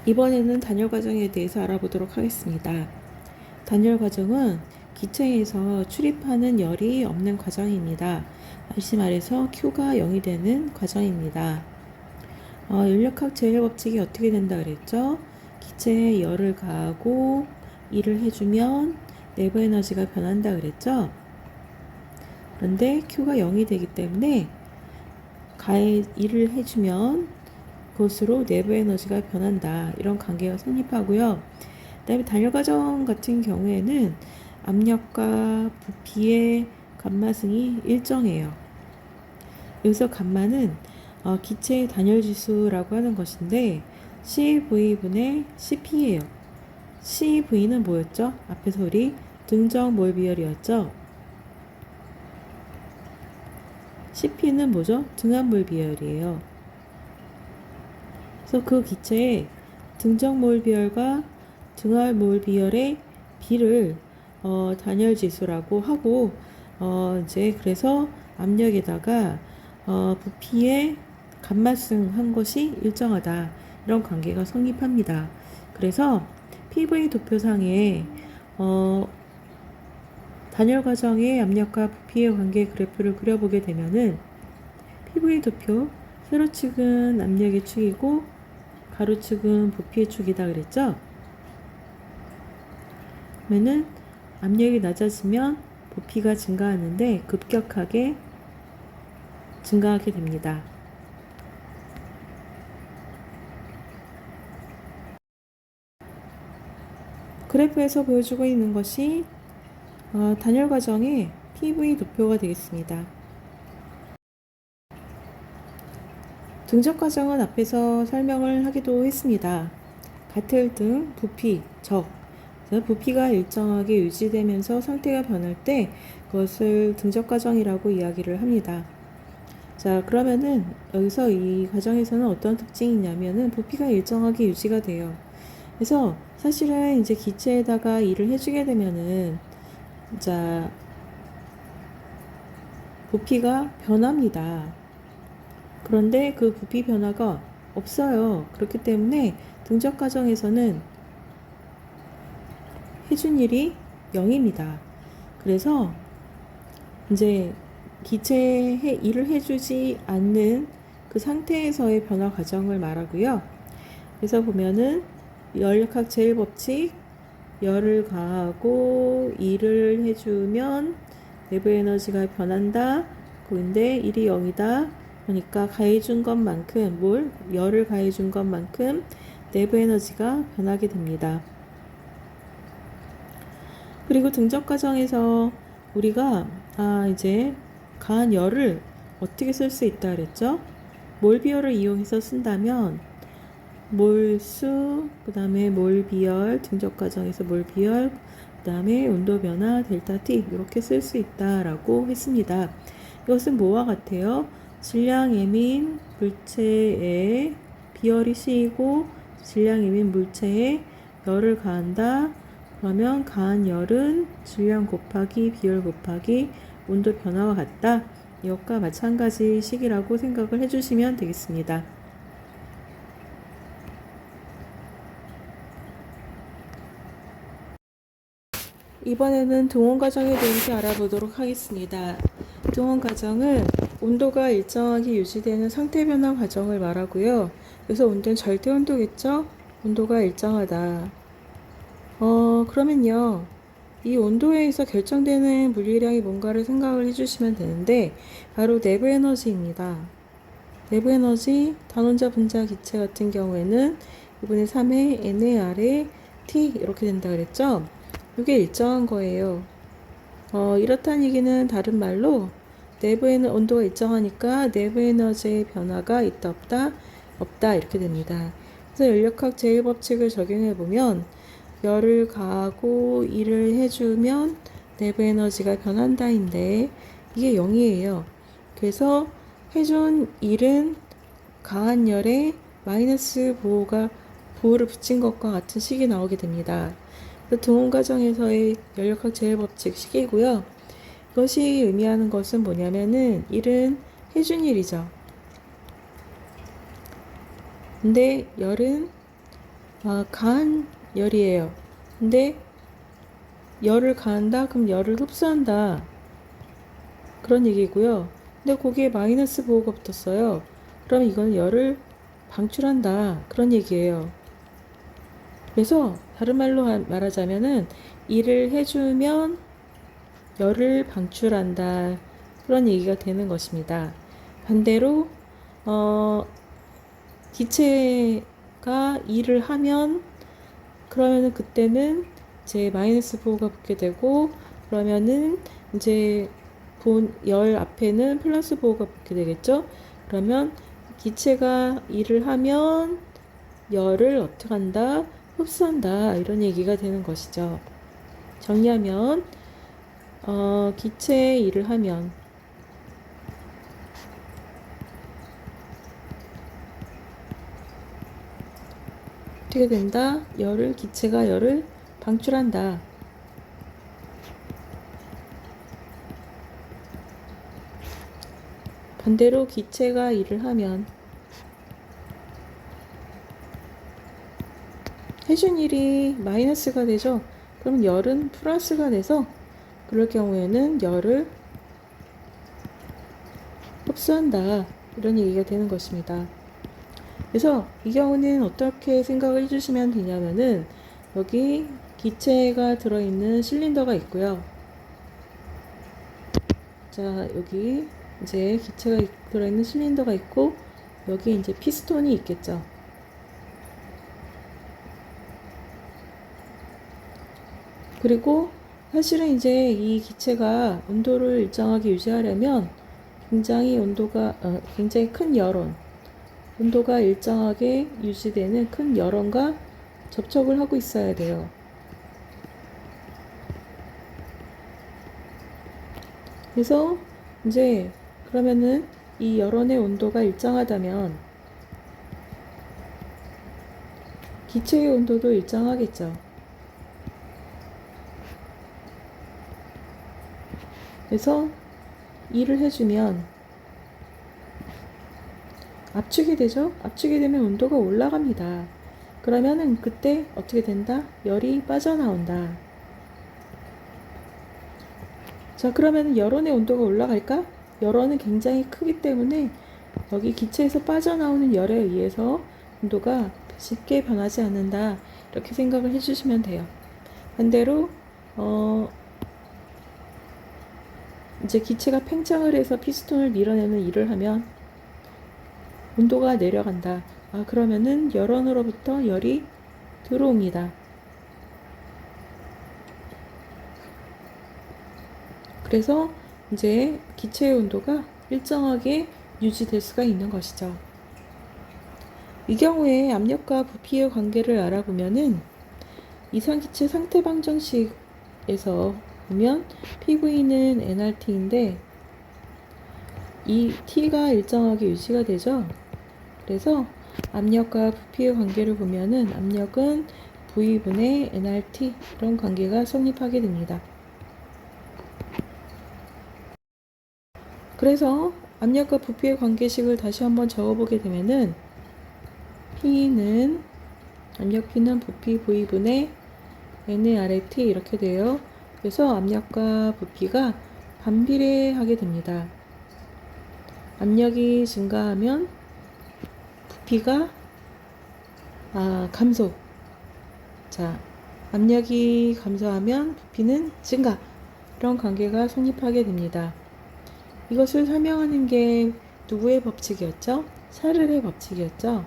이번에는 단열 과정에 대해서 알아보도록 하겠습니다. 단열 과정은 기체에서 출입하는 열이 없는 과정입니다. 다시 말해서 Q가 0이 되는 과정입니다. 열역학 제일법칙이 어떻게 된다 그랬죠? 기체에 열을 가하고 일을 해주면 내부 에너지가 변한다 그랬죠? 그런데 Q가 0이 되기 때문에 일을 해주면 그것으로 내부 에너지가 변한다. 이런 관계가 성립하고요. 그 다음에 단열 과정 같은 경우에는 압력과 부피의 감마승이 일정해요. 여기서 감마는 기체의 단열 지수라고 하는 것인데 CV분의 CP예요. CV는 뭐였죠? 앞에서 우리 등정 몰 비열이었죠? CP는 뭐죠? 등압 몰 비열이에요. 그래서 그 기체의 등정 몰 비열과 등압 몰 비열의 비를 단열 지수라고 하고 이제 그래서 압력에다가 부피의 감마승한 것이 일정하다. 이런 관계가 성립합니다. 그래서 PV 도표상에 단열 과정의 압력과 부피의 관계 그래프를 그려보게 되면은 PV 도표 세로축은 압력의 축이고 가로축은 부피의 축이다 그랬죠? 그러면은 압력이 낮아지면 부피가 증가하는데 급격하게 증가하게 됩니다. 그래프에서 보여주고 있는 것이 단열 과정의 PV 도표가 되겠습니다. 등적 과정은 앞에서 설명을 하기도 했습니다. 같을 등 부피, 적. 부피가 일정하게 유지되면서 상태가 변할 때 그것을 등적 과정이라고 이야기를 합니다. 자, 그러면은 여기서 이 과정에서는 어떤 특징이 있냐면은 부피가 일정하게 유지가 돼요. 그래서 사실은 이제 기체에다가 일을 해주게 되면은 자, 부피가 변합니다. 그런데 그 부피 변화가 없어요. 그렇기 때문에 등적 과정에서는 해준 일이 0입니다. 그래서 이제 기체에 일을 해주지 않는 그 상태에서의 변화 과정을 말하고요. 그래서 보면은 열역학 제일법칙, 열을 가하고 일을 해주면 내부 에너지가 변한다. 근데 일이 0이다. 그러니까 가해준 것만큼 열을 가해준 것만큼 내부 에너지가 변하게 됩니다. 그리고 등적 과정에서 우리가 이제 가한 열을 어떻게 쓸 수 있다 그랬죠? 몰비열을 이용해서 쓴다면 몰수, 그 다음에 몰비열, 등적 과정에서 몰비열, 그 다음에 온도 변화 델타 T 이렇게 쓸 수 있다라고 했습니다. 이것은 뭐와 같아요? 질량 예민 물체에 비열이 씌이고 질량 예민 물체에 열을 가한다. 그러면 가한 열은 질량 곱하기 비열 곱하기 온도 변화와 같다. 이것과 마찬가지 식이라고 생각을 해주시면 되겠습니다. 이번에는 동원 과정에 대해서 알아보도록 하겠습니다. 동원 과정은 온도가 일정하게 유지되는 상태 변화 과정을 말하고요. 그래서 온도는 절대 온도겠죠? 온도가 일정하다. 그러면요. 이 온도에 의해서 결정되는 물리량이 뭔가를 생각을 해주시면 되는데 바로 내부 에너지입니다. 내부 에너지 단원자 분자 기체 같은 경우에는 2분의 3의 NAR의 T 이렇게 된다 그랬죠? 이게 일정한 거예요. 이렇다는 얘기는 다른 말로 내부에는 온도가 일정하니까 내부 에너지의 변화가 있다 없다? 없다 이렇게 됩니다. 그래서 열역학 제1법칙을 적용해 보면 열을 가하고 일을 해주면 내부 에너지가 변한다인데 이게 0이에요. 그래서 해준 일은 가한 열에 마이너스 부호를 붙인 것과 같은 식이 나오게 됩니다. 동원 과정에서의 열역학 제일법칙 식이고요. 이것이 의미하는 것은 뭐냐면은 일은 해준 일이죠. 근데 열은 가한 열이에요. 근데 열을 가한다? 그럼 열을 흡수한다. 그런 얘기고요. 근데 거기에 마이너스 보호가 붙었어요. 그럼 이건 열을 방출한다. 그런 얘기예요. 그래서 다른 말로 말하자면은 일을 해주면 열을 방출한다. 그런 얘기가 되는 것입니다. 반대로 기체가 일을 하면 그러면은 그때는 이제 마이너스 보호가 붙게 되고 그러면은 이제 본 열 앞에는 플러스 보호가 붙게 되겠죠. 그러면 기체가 일을 하면 열을 어떻게 한다? 흡수한다. 이런 얘기가 되는 것이죠. 정리하면 기체의 일을 하면 어떻게 된다? 기체가 열을 방출한다. 반대로 기체가 일을 하면 해준 일이 마이너스가 되죠. 그럼 열은 플러스가 돼서 그럴 경우에는 열을 흡수한다. 이런 얘기가 되는 것입니다. 그래서 이 경우는 어떻게 생각을 해주시면 되냐면은 여기 기체가 들어있는 실린더가 있고요. 자, 여기 이제 기체가 들어있는 실린더가 있고 여기 이제 피스톤이 있겠죠. 그리고 사실은 이제 이 기체가 온도를 일정하게 유지하려면 굉장히 큰 온도가 일정하게 유지되는 큰 열원과 접촉을 하고 있어야 돼요. 그래서 이제 그러면은 이 열원의 온도가 일정하다면 기체의 온도도 일정하겠죠. 그래서 일을 해주면 압축이 되죠? 압축이 되면 온도가 올라갑니다. 그러면은 그때 어떻게 된다? 열이 빠져나온다. 자, 그러면 열원의 온도가 올라갈까? 열원은 굉장히 크기 때문에 여기 기체에서 빠져나오는 열에 의해서 온도가 쉽게 변하지 않는다. 이렇게 생각을 해주시면 돼요. 반대로 이제 기체가 팽창을 해서 피스톤을 밀어내는 일을 하면 온도가 내려간다. 그러면은 열원으로부터 열이 들어옵니다. 그래서 이제 기체의 온도가 일정하게 유지될 수가 있는 것이죠. 이 경우에 압력과 부피의 관계를 알아보면은 이상기체 상태 방정식에서 보면 PV는 nRT인데 이 T가 일정하게 유지가 되죠. 그래서 압력과 부피의 관계를 보면은 압력은 V분의 nRT 이런 관계가 성립하게 됩니다. 그래서 압력과 부피의 관계식을 다시 한번 적어보게 되면은 압력 P는 부피 V분의 nRT 이렇게 돼요. 그래서 압력과 부피가 반비례하게 됩니다. 압력이 증가하면 부피가 감소. 자, 압력이 감소하면 부피는 증가. 이런 관계가 성립하게 됩니다. 이것을 설명하는 게 누구의 법칙이었죠? 샤를의 법칙이었죠.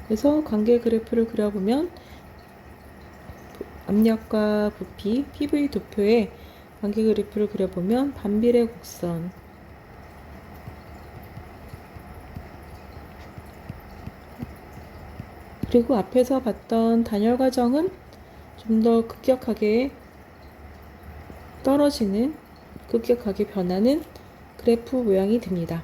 그래서 관계 그래프를 그려보면 압력과 부피, PV 도표의 관계 그래프를 그려보면 반비례 곡선, 그리고 앞에서 봤던 단열 과정은 좀 더 급격하게 변하는 그래프 모양이 됩니다.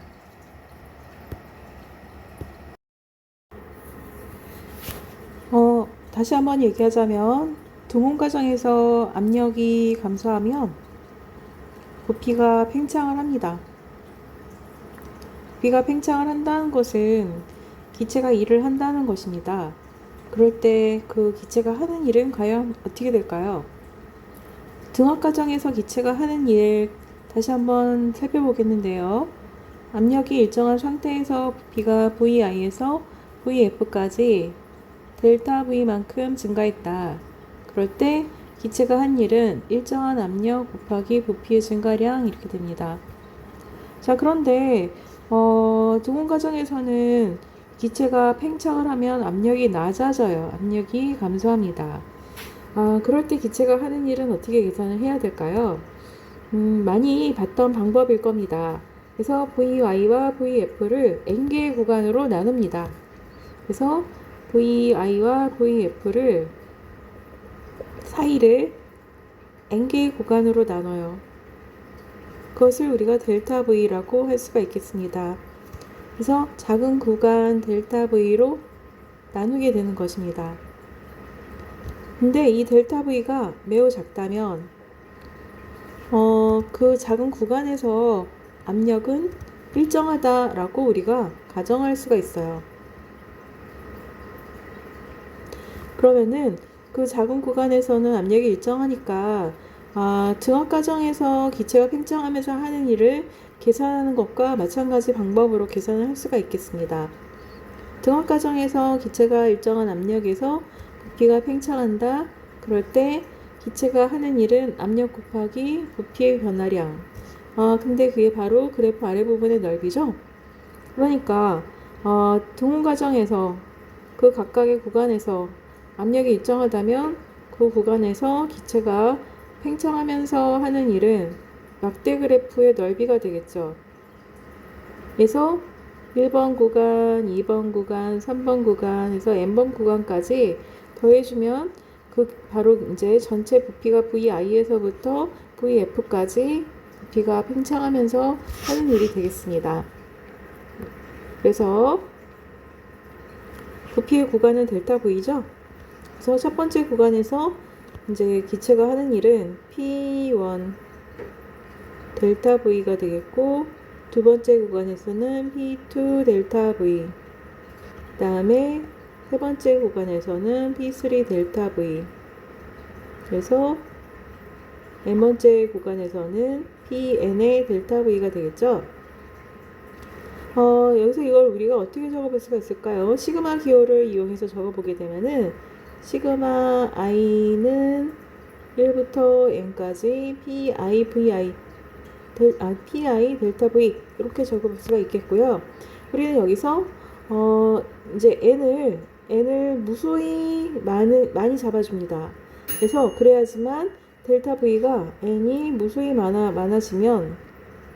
다시 한번 얘기하자면 등온 과정에서 압력이 감소하면 부피가 팽창을 합니다. 부피가 팽창을 한다는 것은 기체가 일을 한다는 것입니다. 그럴 때 그 기체가 하는 일은 과연 어떻게 될까요? 등압 과정에서 기체가 하는 일 다시 한번 살펴보겠는데요. 압력이 일정한 상태에서 부피가 VI에서 VF까지 델타 V만큼 증가했다. 그럴 때 기체가 한 일은 일정한 압력 곱하기 부피의 증가량 이렇게 됩니다. 자, 그런데 등온 과정에서는 기체가 팽창을 하면 압력이 낮아져요. 압력이 감소합니다. 그럴 때 기체가 하는 일은 어떻게 계산을 해야 될까요? 많이 봤던 방법일 겁니다. 그래서 VY와 VF를 N개의 구간으로 나눕니다. 그래서 VI와 VF를 사이를 N개의 구간으로 나눠요. 그것을 우리가 델타 V라고 할 수가 있겠습니다. 그래서 작은 구간 델타 V로 나누게 되는 것입니다. 근데 이 델타 V가 매우 작다면 그 작은 구간에서 압력은 일정하다라고 우리가 가정할 수가 있어요. 그러면은 그 작은 구간에서는 압력이 일정하니까 등압 과정에서 기체가 팽창하면서 하는 일을 계산하는 것과 마찬가지 방법으로 계산을 할 수가 있겠습니다. 등압 과정에서 기체가 일정한 압력에서 부피가 팽창한다. 그럴 때 기체가 하는 일은 압력 곱하기 부피의 변화량. 근데 그게 바로 그래프 아래 부분의 넓이죠. 그러니까 등온 과정에서 그 각각의 구간에서 압력이 일정하다면 그 구간에서 기체가 팽창하면서 하는 일은 막대 그래프의 넓이가 되겠죠. 그래서 1번 구간, 2번 구간, 3번 구간에서 n번 구간까지 더해주면 그 바로 이제 전체 부피가 VI에서부터 VF까지 부피가 팽창하면서 하는 일이 되겠습니다. 그래서 부피의 구간은 델타 V죠. 그래서 첫 번째 구간에서 이제 기체가 하는 일은 P1 델타 V가 되겠고, 두 번째 구간에서는 P2 델타 V, 그 다음에 세 번째 구간에서는 P3 델타 V, 그래서 n번째 구간에서는 PN의 델타 V가 되겠죠. 여기서 이걸 우리가 어떻게 적어볼 수가 있을까요? 시그마 기호를 이용해서 적어보게 되면은 시그마 i는 1부터 n까지 pi vi pi 델타 v 이렇게 적어볼 수가 있겠고요. 우리는 여기서 이제 n을 무수히 많이 잡아줍니다. 그래서 그래야지만 델타 v가 n이 무수히 많아지면,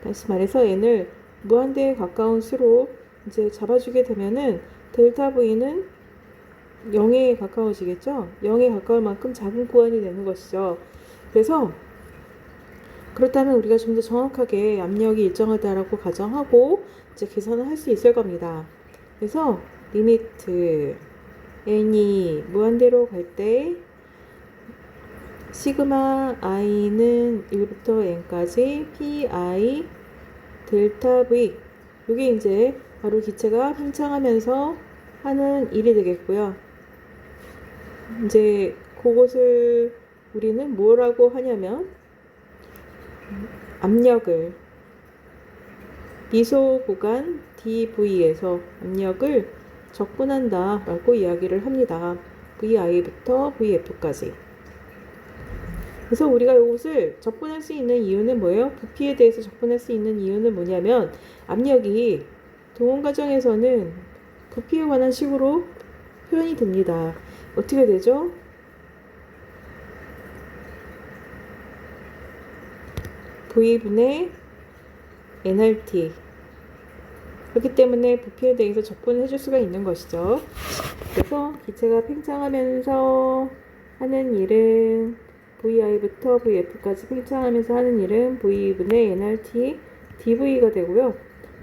다시 말해서 n을 무한대에 가까운 수로 이제 잡아주게 되면은 델타 v는 0에 가까워지겠죠. 0에 가까울 만큼 작은 구간이 되는 것이죠. 그래서 그렇다면 우리가 좀 더 정확하게 압력이 일정하다라고 가정하고 이제 계산을 할 수 있을 겁니다. 그래서 리미트 n이 무한대로 갈 때 시그마 i는 1부터 n까지 pi 델타 v, 이게 이제 바로 기체가 팽창하면서 하는 일이 되겠고요. 이제 그것을 우리는 뭐라고 하냐면 압력을 미소 구간 dv에서 압력을 적분한다 라고 이야기를 합니다. vi부터 vf까지. 그래서 우리가 이것을 적분할 수 있는 이유는 뭐예요? 부피에 대해서 적분할 수 있는 이유는 뭐냐면 압력이 동원 과정에서는 부피에 관한 식으로 표현이 됩니다. 어떻게 되죠? V분의 nRT. 그렇기 때문에 부피에 대해서 적분을 해줄 수가 있는 것이죠. 그래서 기체가 팽창하면서 하는 일은 VI부터 VF까지 팽창하면서 하는 일은 V분의 nRT dV가 되고요.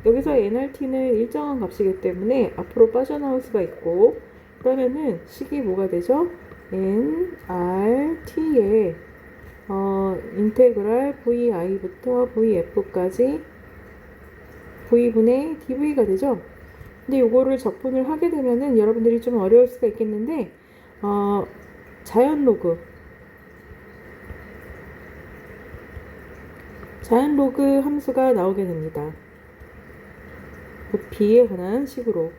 여기서 nRT는 일정한 값이기 때문에 앞으로 빠져나올 수가 있고, 그러면은 식이 뭐가 되죠? nRT의 인테그랄 VI부터 VF까지 V분의 dV가 되죠. 근데 요거를 적분을 하게 되면은 여러분들이 좀 어려울 수가 있겠는데 자연 로그 함수가 나오게 됩니다. 부피에 관한 식으로.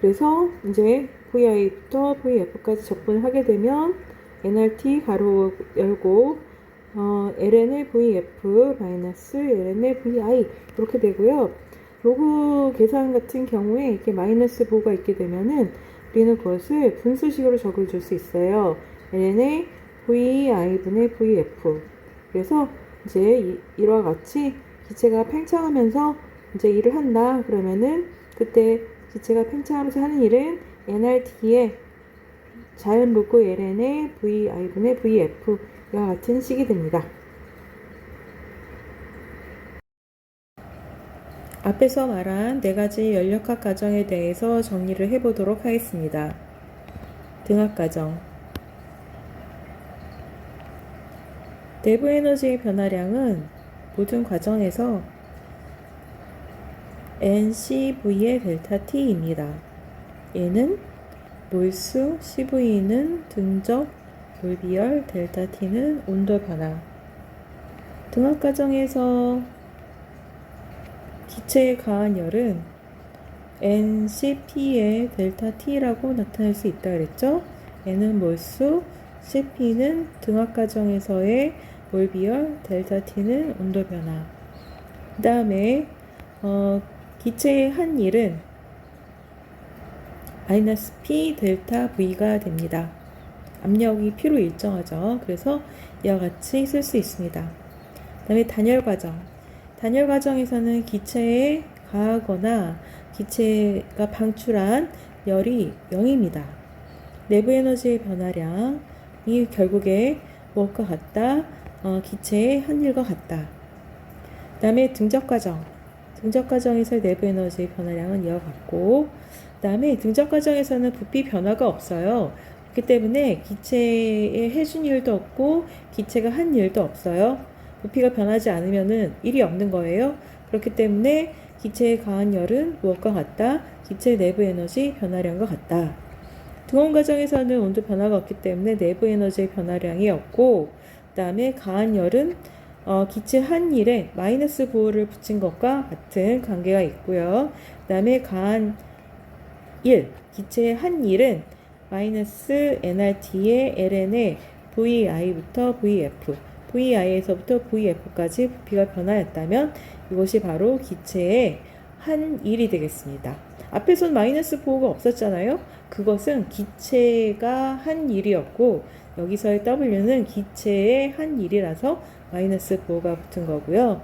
그래서 이제 VI부터 VF까지 적분을 하게 되면 nRT 가로 열고 ln의 VF 마이너스 ln의 VI 이렇게 되고요. 로그 계산 같은 경우에 이렇게 마이너스 부호가 있게 되면은 우리는 그것을 분수식으로 적어줄 수 있어요. ln의 VI분의 VF. 그래서 이제 이와 같이 기체가 팽창하면서 이제 일을 한다. 그러면은 그때 기체가 팽창하면서 하는 일은 nRT의 자연 로그 ln의 VI분의 VF 이와 같은 식이 됩니다. 앞에서 말한 4가지 연력학 과정에 대해서 정리를 해보도록 하겠습니다. 등압 과정. 내부 에너지의 변화량은 모든 과정에서 NCV의 델타 T입니다. 얘는 몰수, CV는 등적, 몰비열, 델타 T는 온도 변화. 등압 과정에서 기체에 가한 열은 NCP의 델타 T라고 나타낼 수 있다 그랬죠? N은 몰수, CP는 등압 과정에서의 몰비열, 델타 T는 온도 변화. 그 다음에 기체의 한 일은 마이너스 P 델타 V가 됩니다. 압력이 P로 일정하죠. 그래서 이와 같이 쓸 수 있습니다. 그 다음에 단열 과정. 단열 과정에서는 기체에 가하거나 기체가 방출한 열이 0입니다. 내부 에너지의 변화량이 결국에 무엇과 같다? 기체의 한 일과 같다. 그 다음에 등적 과정. 등적 과정에서 내부 에너지의 변화량은 이와 같고, 그 다음에 등적 과정에서는 부피 변화가 없어요. 그렇기 때문에 기체의 해준 일도 없고 기체가 한 일도 없어요. 부피가 변하지 않으면은 일이 없는 거예요. 그렇기 때문에 기체에 가한 열은 무엇과 같다? 기체 내부 에너지 변화량과 같다. 등온 과정에서는 온도 변화가 없기 때문에 내부 에너지의 변화량이 없고, 그 다음에 가한 열은 기체 한 일에 마이너스 부호를 붙인 것과 같은 관계가 있고요. 그 다음에 가한 일, 기체의 한 일은 마이너스 nRT의 ln의 VI부터 VF, VI에서부터 VF까지 부피가 변화했다면 이것이 바로 기체의 한 일이 되겠습니다. 앞에서는 마이너스 부호가 없었잖아요. 그것은 기체가 한 일이었고 여기서의 W는 기체의 한 일이라서 마이너스 부호가 붙은 거고요.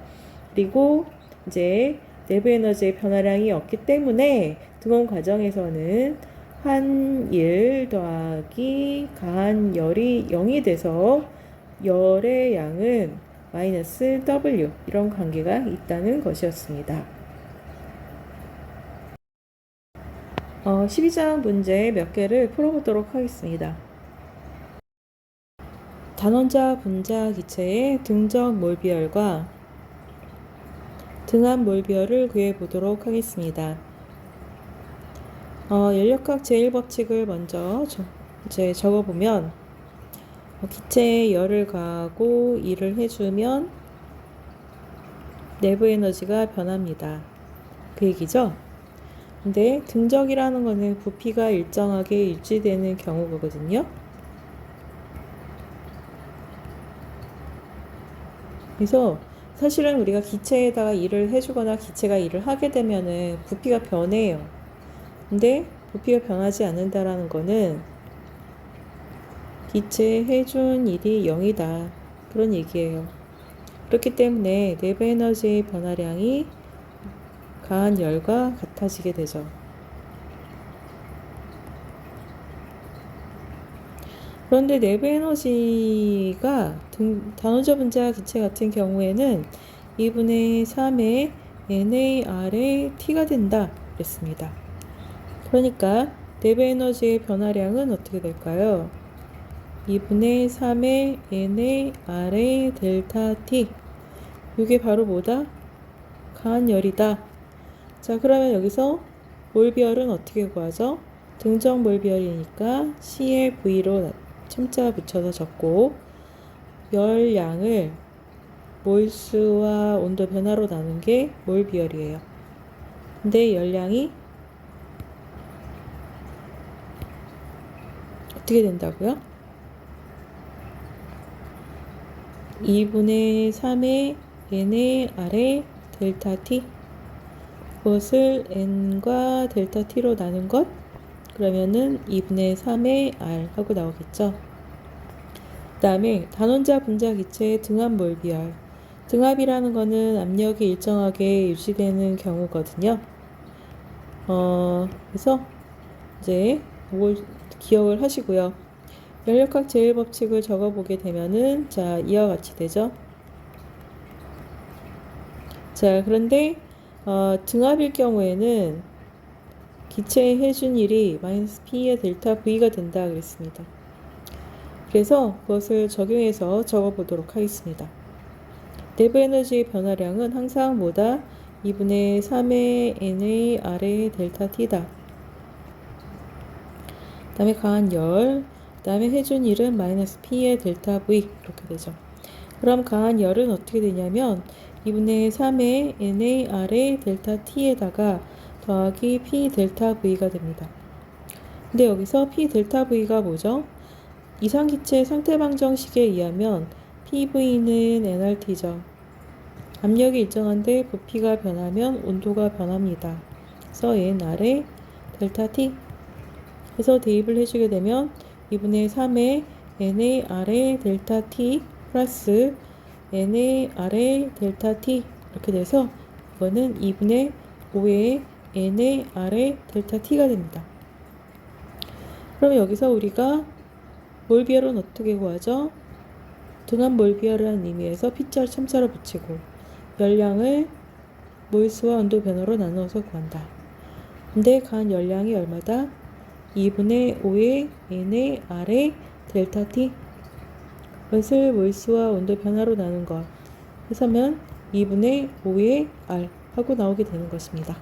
그리고 이제 내부 에너지의 변화량이 없기 때문에 등온 과정에서는 한 일 더하기 가한 열이 0이 돼서 열의 양은 마이너스 W 이런 관계가 있다는 것이었습니다. 12장 문제 몇 개를 풀어보도록 하겠습니다. 단원자 분자 기체의 등적 몰비열과 등압 몰비열을 구해보도록 하겠습니다. 연력학 제1법칙을 먼저 이제 적어보면 기체에 열을 가하고 일을 해주면 내부 에너지가 변합니다. 그 얘기죠? 근데 등적이라는 거는 부피가 일정하게 유지되는 경우거든요. 그래서 사실은 우리가 기체에다가 일을 해주거나 기체가 일을 하게 되면은 부피가 변해요. 근데 부피가 변하지 않는다라는 거는 기체에 해준 일이 0이다. 그런 얘기예요. 그렇기 때문에 내부 에너지의 변화량이 가한 열과 같아지게 되죠. 그런데 내부 에너지가 단원자 분자 기체 같은 경우에는 2분의 3의 NAR의 T가 된다 그랬습니다. 그러니까 내부 에너지의 변화량은 어떻게 될까요? 2분의 3의 NAR의 델타 T. 이게 바로 뭐다? 가한 열이다. 자, 그러면 여기서 몰비열은 어떻게 구하죠? 등정 몰비열이니까 C에 V로 첨자 붙여서 적고 열량을 몰수와 온도 변화로 나눈 게 몰비열이에요. 근데 열량이 어떻게 된다고요? 2분의 3의 n의 R의 델타 T, 그것을 n과 델타 T로 나눈 것, 그러면은 2분의 3의 R 하고 나오겠죠. 그 다음에 단원자 분자 기체의 등압 몰비열. 등압이라는 거는 압력이 일정하게 유지되는 경우거든요. 그래서 이제 이걸 기억을 하시고요. 연력학 제일법칙을 적어보게 되면은 자, 이와 같이 되죠. 자, 그런데 등압일 경우에는 기체의 해준일이 마이너스 P의 델타 V가 된다 그랬습니다. 그래서 그것을 적용해서 적어보도록 하겠습니다. 내부 에너지의 변화량은 항상 뭐다? 2분의 3의 n의 R의 델타 T다. 그 다음에 강한 열, 그 다음에 해준일은 마이너스 P의 델타 V 이렇게 되죠. 그럼 강한 열은 어떻게 되냐면 2분의 3의 n의 R의 델타 T에다가 더하기 P 델타 V가 됩니다. 근데 여기서 P 델타 V가 뭐죠? 이상기체 상태방정식에 의하면 PV는 nRT죠. 압력이 일정한데 부피가 변하면 온도가 변합니다. 그래서 nR의 델타 T 해서 대입을 해주게 되면 2분의 3의 n의 R의 델타 T 플러스 n의 R의 델타 T 이렇게 돼서 이거는 2분의 5의 n의 R의 델타 T가 됩니다. 그럼 여기서 우리가 몰비열은 어떻게 구하죠? 등압 몰비열이라는 의미에서 P자를 첨자로 붙이고 열량을 몰수와 온도 변화로 나누어서 구한다. 근데 간 열량이 얼마다? 2분의 5의 n의 R의 델타 T, 그것을 몰수와 온도 변화로 나눈 것 해서면 2분의 5의 R 하고 나오게 되는 것입니다.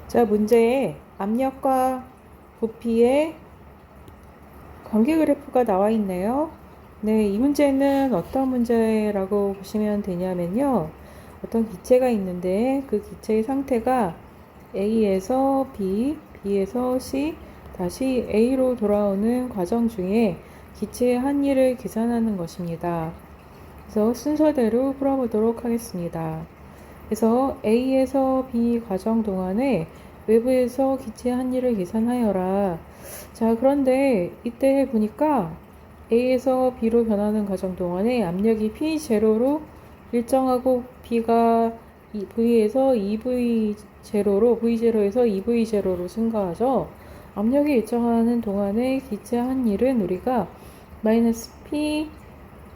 자, 문제에 압력과 부피의 관계 그래프가 나와 있네요. 네, 이 문제는 어떤 문제라고 보시면 되냐면요. 어떤 기체가 있는데 그 기체의 상태가 A에서 B, B에서 C, 다시 A로 돌아오는 과정 중에 기체의 한일을 계산하는 것입니다. 그래서 순서대로 풀어보도록 하겠습니다. 그래서 A에서 B 과정 동안에 외부에서 기체 한일을 계산하여라. 자, 그런데 이때 보니까 A에서 B로 변하는 과정 동안에 압력이 P0로 일정하고 B가 V에서 EV0로, V0에서 EV0로 증가하죠. 압력이 일정하는 동안에 기체 한일은 우리가 마이너스 P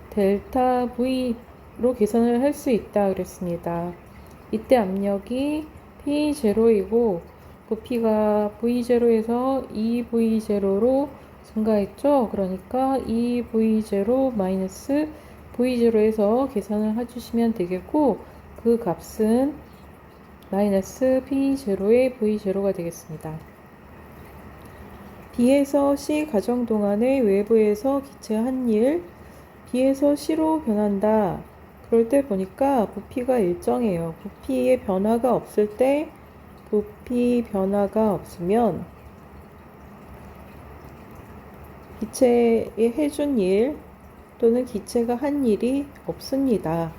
델타 V로 계산을 할 수 있다 그랬습니다. 이때 압력이 P0이고 부피가 V0에서 EV0로 증가했죠. 그러니까 EV0 마이너스 V0에서 계산을 해주시면 되겠고 그 값은 마이너스 P0의 V0가 되겠습니다. B에서 C 과정 동안에 외부에서 기체 한일 B에서 C로 변한다. 그럴 때 보니까 부피가 일정해요. 부피의 변화가 없을 때 부피 변화가 없으면 기체의 해준 일 또는 기체가 한 일이 없습니다.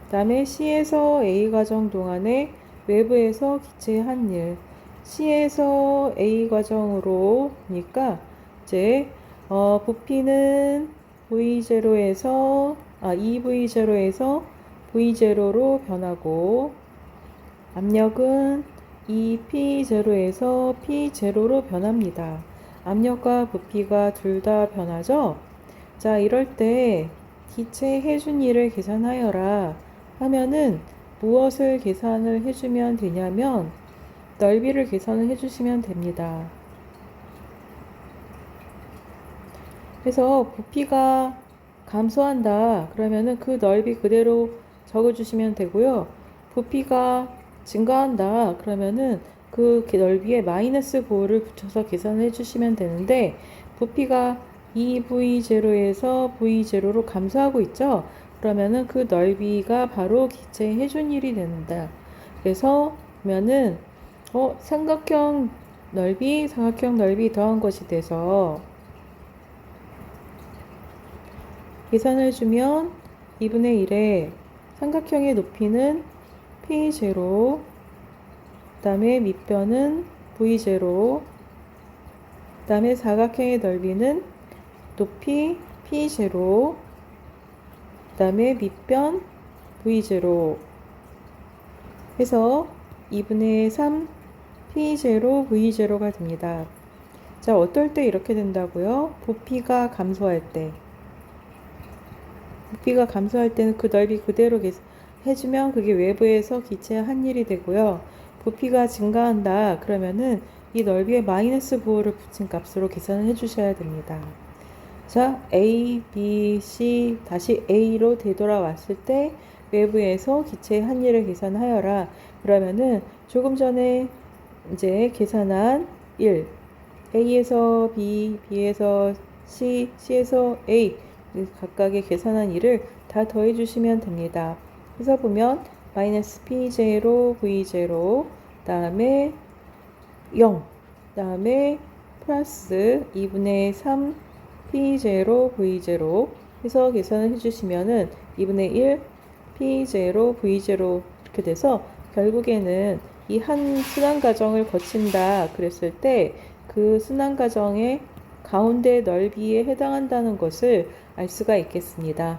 그 다음에 C에서 A 과정 동안에 외부에서 기체의 한 일, C에서 A 과정으로 보니까 이제 부피는 V0에서 EV0에서 V0로 변하고 압력은 EP0에서 P0로 변합니다. 압력과 부피가 둘 다 변하죠? 자, 이럴 때 기체 해준 일을 계산하여라 하면은 무엇을 계산을 해주면 되냐면 넓이를 계산을 해주시면 됩니다. 그래서 부피가 감소한다 그러면은 그 넓이 그대로 적어주시면 되고요. 부피가 증가한다 그러면은 그 넓이에 마이너스 9를 붙여서 계산해 주시면 되는데, 부피가 2v0에서 v0로 감소하고 있죠. 그러면은 그 넓이가 바로 기체의 해준일이 된다. 그래서 보면은 삼각형 넓이 더한 것이 돼서 계산을 주면 2분의 1에 삼각형의 높이는 P0, 그 다음에 밑변은 V0, 그 다음에 사각형의 넓이는 높이 P0, 그 다음에 밑변 V0 해서 2분의 3 P0, V0가 됩니다. 자, 어떨 때 이렇게 된다고요? 부피가 감소할 때. 부피가 감소할 때는 그 넓이 그대로 해주면 그게 외부에서 기체의 한 일이 되고요. 부피가 증가한다 그러면은 이 넓이에 마이너스 9를 붙인 값으로 계산을 해주셔야 됩니다. 자, A, B, C 다시 A로 되돌아왔을 때 외부에서 기체의 한 일을 계산하여라. 그러면은 조금 전에 이제 계산한 1, A에서 B, B에서 C, C에서 A 각각의 계산한 일을 다 더해 주시면 됩니다. 그래서 보면 마이너스 P0, V0, 다음에 0, 다음에 플러스 2분의 3 P0, V0 해서 계산을 해주시면은 2분의 1 P0, V0 이렇게 돼서 결국에는 이 한 순환 과정을 거친다 그랬을 때 그 순환 과정의 가운데 넓이에 해당한다는 것을 알 수가 있겠습니다.